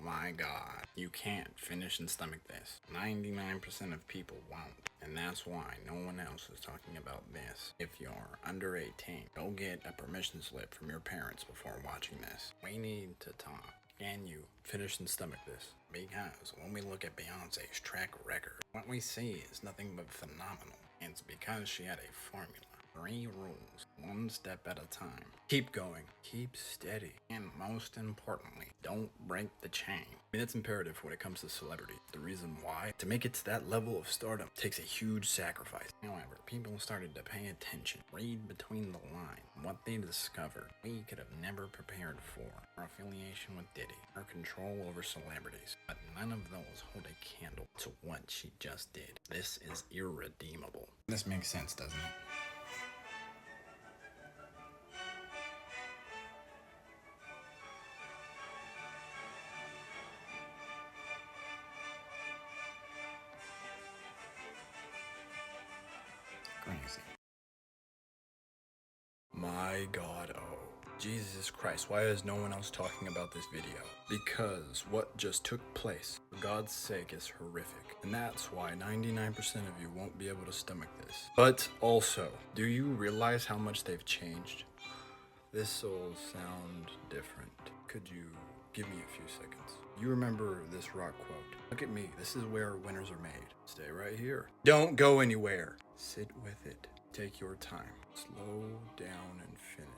my god. You can't finish and stomach this. 99% of people won't. And that's why no one else is talking about this. If you're under 18, go get a permission slip from your parents before watching this. We need to talk. Can you finish and stomach this? Because when we look at Beyonce's track record, what we see is nothing but phenomenal. And it's because she had a formula. 3 rules, 1 step at a time. Keep going, keep steady, and most importantly, don't break the chain. I mean, it's imperative when it comes to celebrity. The reason why, to make it to that level of stardom, takes a huge sacrifice. However, people started to pay attention, read between the lines. What they discovered, we could have never prepared for. Her affiliation with Diddy, her control over celebrities, but none of those hold a candle to what she just did. This is irredeemable. This makes sense, doesn't it? Crazy. My god, oh. Jesus Christ, why is no one else talking about this video? Because what just took place, for God's sake, is horrific. And that's why 99% of you won't be able to stomach this. But also, do you realize how much they've changed? This'll sound different. Could you give me a few seconds? You remember this rock quote. Look at me, this is where winners are made. Stay right here. Don't go anywhere. Sit with it. Take your time. Slow down and finish.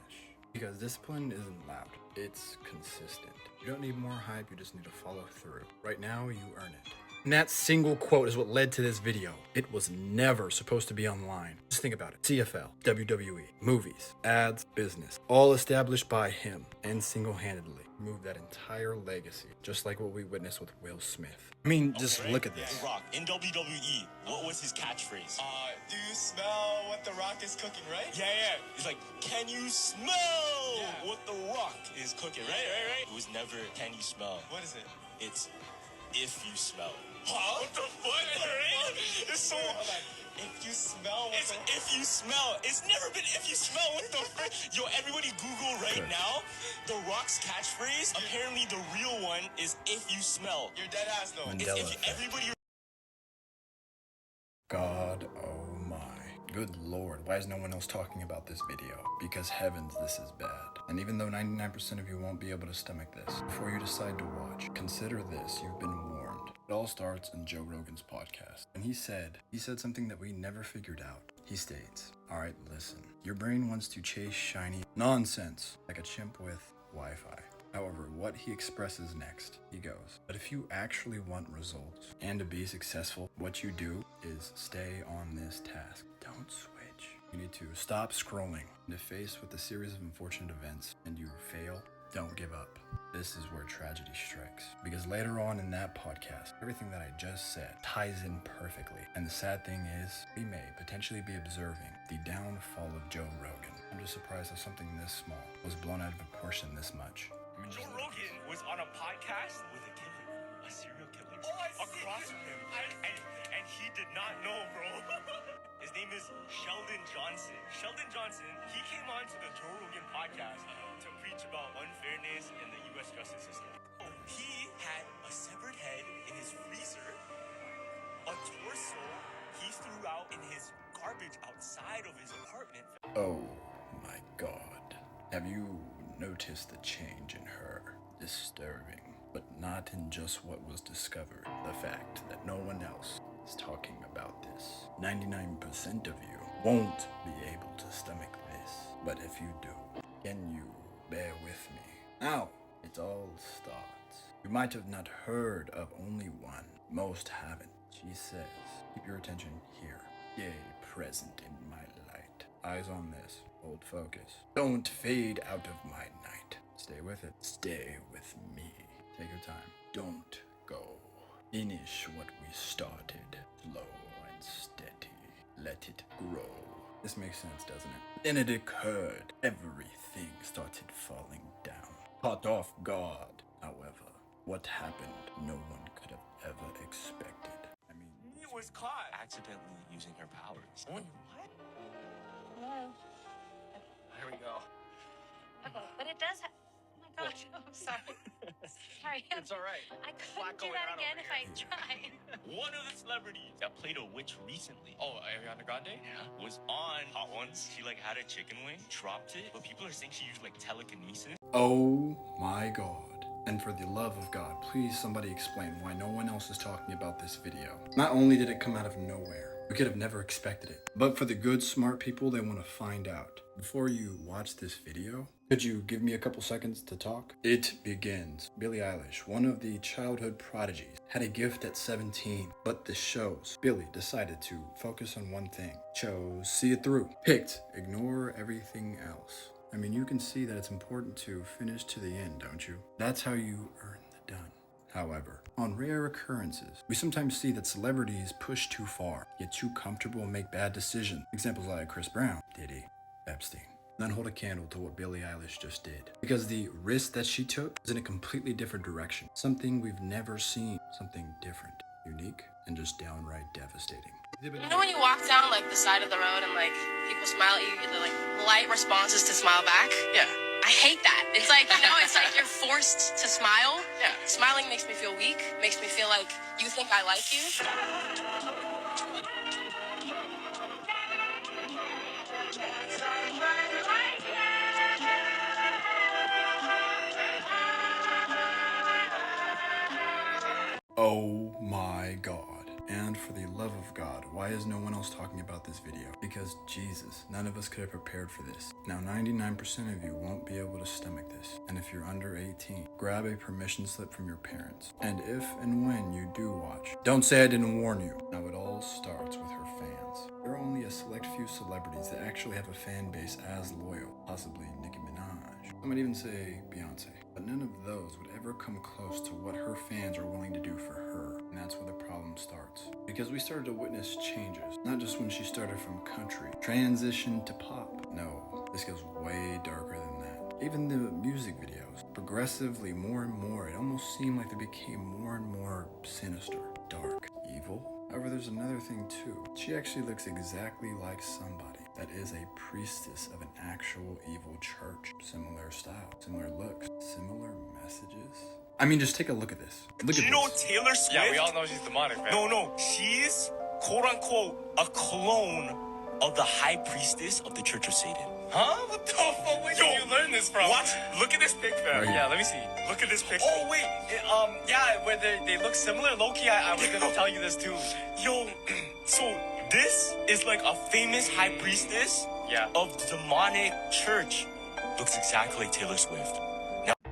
Because discipline isn't loud, it's consistent. You don't need more hype, you just need to follow through. Right now, you earn it. And that single quote is what led to this video. It was never supposed to be online. Just think about it. CFL, WWE, movies, ads, business, all established by him and single-handedly moved that entire legacy, just like what we witnessed with Will Smith. I mean, just look at this. The Rock, in WWE, what was his catchphrase? Do you smell what The Rock is cooking, right? Yeah. It's like, can you smell what The Rock is cooking, right? It was never, can you smell? What is it? It's, if you smell. Huh? What the fuck, right? It's so... If you smell It's if you smell. It's never been if you smell. What the frick? Yo, everybody Google right now. The Rock's catchphrase, apparently the real one is if you smell. You're dead ass though. Mandela It's if effect. everybody... God, oh my. Good lord, why is no one else talking about this video? Because heavens, this is bad. And even though 99% of you won't be able to stomach this, before you decide to watch, consider this, you've been warned. It all starts in Joe Rogan's podcast. And he said something that we never figured out. He states, alright, listen, your brain wants to chase shiny nonsense, like a chimp with Wi-Fi. However, what he expresses next, he goes, but if you actually want results and to be successful, what you do is stay on this task. Don't switch. You need to stop scrolling. And if faced with a series of unfortunate events and you fail, don't give up. This is where tragedy strikes. Because later on in that podcast, everything that I just said ties in perfectly. And the sad thing is, we may potentially be observing the downfall of Joe Rogan. I'm just surprised that something this small was blown out of proportion this much. Joe Rogan was on a podcast with a killer, a serial killer, across from him. And he did not know, bro. His name is Sheldon Johnson. Sheldon Johnson, he came on to the Joe Rogan podcast to preach about unfairness in the U.S. justice system. He had a severed head in his freezer, a torso he threw out in his garbage outside of his apartment. Oh my god. Have you noticed the change in her? Disturbing, but not in just what was discovered. The fact that no one else is talking about this. 99% of you won't be able to stomach this. But if you do, can you bear with me? Now, it all starts. You might have not heard of only one. Most haven't. She says, keep your attention here. Stay present in my light. Eyes on this. Hold focus. Don't fade out of my night. Stay with it. Stay with me. Take your time. Don't go. Finish what we started. Slow and steady. Let it grow. This makes sense, doesn't it? Then it occurred. Everything started falling down. Caught off guard. However, what happened, no one could have ever expected. I mean, He was caught accidentally using her powers. What? Hello. Here we go. Okay, but it does. Oh my Oh, I'm sorry. Sorry. It's all right. I couldn't Lot do going that on again over if I tried. One of the celebrities that played a witch recently. Oh, Ariana Grande? Yeah, was on Hot Ones. She like had a chicken wing, dropped it, but people are saying she used like telekinesis. Oh my God. And for the love of God, please somebody explain why no one else is talking about this video. Not only did it come out of nowhere, we could have never expected it, but for the good, smart people, they want to find out. Before you watch this video, could you give me a couple seconds to talk? It begins. Billie Eilish, one of the childhood prodigies, had a gift at 17, but this shows. Billie decided to focus on one thing. Chose see it through. Picked ignore everything else. I mean, you can see that it's important to finish to the end, don't you? That's how you earn the done. However, on rare occurrences, we sometimes see that celebrities push too far, get too comfortable and make bad decisions. Examples like Chris Brown, Diddy, Epstein. None hold a candle to what Billie Eilish just did. Because the risk that she took is in a completely different direction. Something we've never seen. Something different, unique, and just downright devastating. You know when you walk down like the side of the road and like people smile at you, the like polite responses to smile back? Yeah. I hate that. It's like, you know, it's like you're forced to smile. Yeah. Smiling makes me feel weak, makes me feel like you think I like you. Oh my God. And for the love of God, why is no one else talking about this video? Because Jesus, none of us could have prepared for this. Now 99% of you won't be able to stomach this. And if you're under 18, grab a permission slip from your parents. And if and when you do watch, don't say I didn't warn you. Now it all starts with her fans. There are only a select few celebrities that actually have a fan base as loyal, possibly Nicki Minaj. I might even say Beyoncé. But none of those would ever come close to what her fans are willing to do for her. And that's where the problem starts. Because we started to witness changes, not just when she started from country, transition to pop. No, this goes way darker than that. Even the music videos, progressively more and more, it almost seemed like they became more and more sinister, dark, evil. However, there's another thing too. She actually looks exactly like somebody that is a priestess of an actual evil church. Similar style, similar looks, similar messages. I mean, just take a look at this. Look Do at you know this. Taylor Swift? Yeah, we all know she's demonic, man. No. She's quote unquote a clone of the high priestess of the Church of Satan. Huh? What the fuck? Where did you learn this from? Watch. Look at this picture. Right here. Yeah, let me see. Look at this picture. Oh, wait. Yeah, where they look similar. Low-key, I was gonna tell you this too. Yo, so this is like a famous high priestess Yeah. of the demonic church. Looks exactly like Taylor Swift.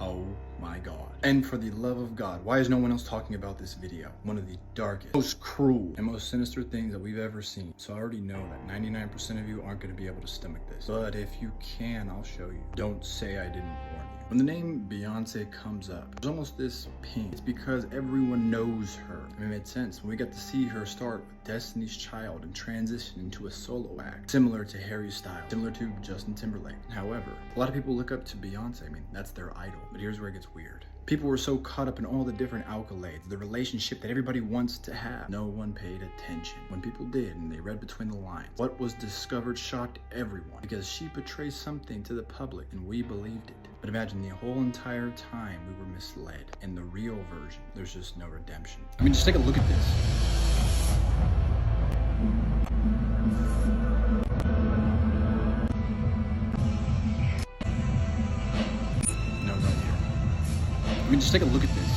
Oh my God. And for the love of God, why is no one else talking about this video? One of the darkest, most cruel, and most sinister things that we've ever seen. So I already know that 99% of you aren't going to be able to stomach this. But if you can, I'll show you. Don't say I didn't warn you. When the name Beyoncé comes up, there's almost this ping. It's because everyone knows her. I mean, it made sense when we got to see her start with Destiny's Child and transition into a solo act, similar to Harry Styles, similar to Justin Timberlake. However, a lot of people look up to Beyoncé. I mean, that's their idol. But here's where it gets weird. People were so caught up in all the different accolades, the relationship that everybody wants to have. No one paid attention. When people did and they read between the lines, what was discovered shocked everyone because she portrays something to the public and we believed it. But imagine the whole entire time we were misled. In the real version, there's just no redemption. I mean, just take a look at this. No, right here. I mean, just take a look at this.